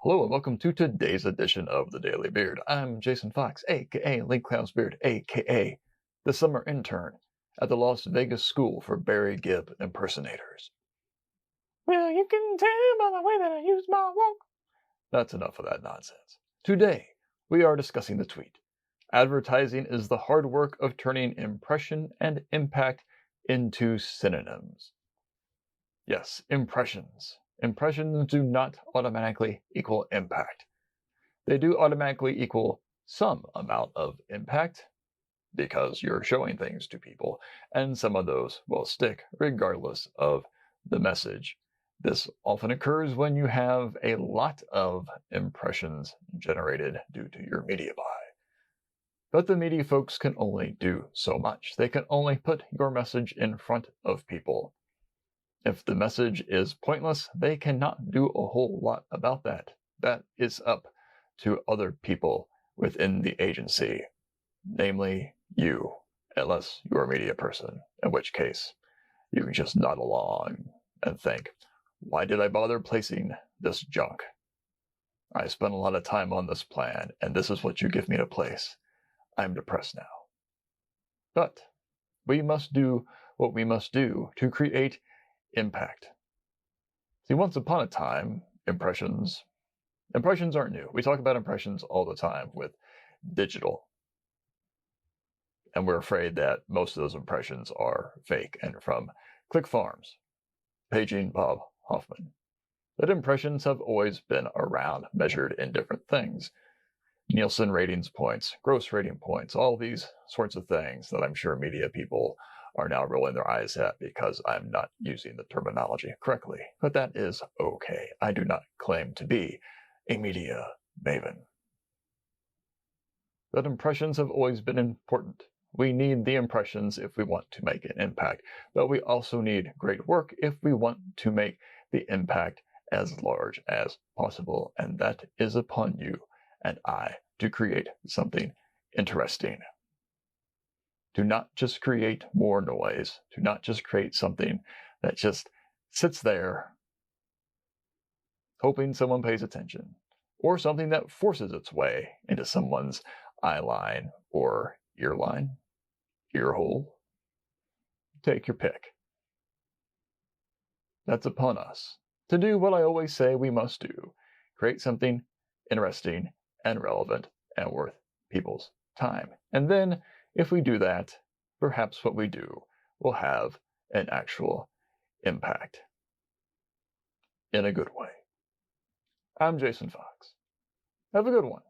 Hello and welcome to today's edition of the Daily Beard. I'm Jason Fox, aka Link Clowns Beard, aka the summer intern at the Las Vegas School for Barry Gibb impersonators. Well, you can tell by the way that I use my walk. That's enough of that nonsense. Today, we are discussing the tweet. Advertising is the hard work of turning impression and impact into synonyms. Yes, impressions. Impressions do not automatically equal impact. They do automatically equal some amount of impact because you're showing things to people, and some of those will stick regardless of the message. This often occurs when you have a lot of impressions generated due to your media buy. But the media folks can only do so much. They can only put your message in front of people. If the message is pointless, they cannot do a whole lot about that. That is up to other people within the agency, namely you, unless you're a media person, in which case you can just nod along and think, why did I bother placing this junk? I spent a lot of time on this plan, and this is what you give me to place. I'm depressed now. But we must do what we must do to create impact. See, once upon a time, impressions aren't new. We talk about impressions all the time with digital. And we're afraid that most of those impressions are fake and from Click Farms, paging Bob Hoffman. But impressions have always been around, measured in different things. Nielsen ratings points, gross rating points, all these sorts of things that I'm sure media people are now rolling their eyes at because I'm not using the terminology correctly. But that is okay. I do not claim to be a media maven. But impressions have always been important. We need the impressions if we want to make an impact, but we also need great work if we want to make the impact as large as possible, and that is upon you and I to create something interesting. To not just create more noise, to not just create something that just sits there hoping someone pays attention, or something that forces its way into someone's eye line or ear line, ear hole. Take your pick. That's upon us to do what I always say we must do. Create something interesting and relevant and worth people's time. And then, if we do that, perhaps what we do will have an actual impact in a good way. I'm Jason Fox. Have a good one.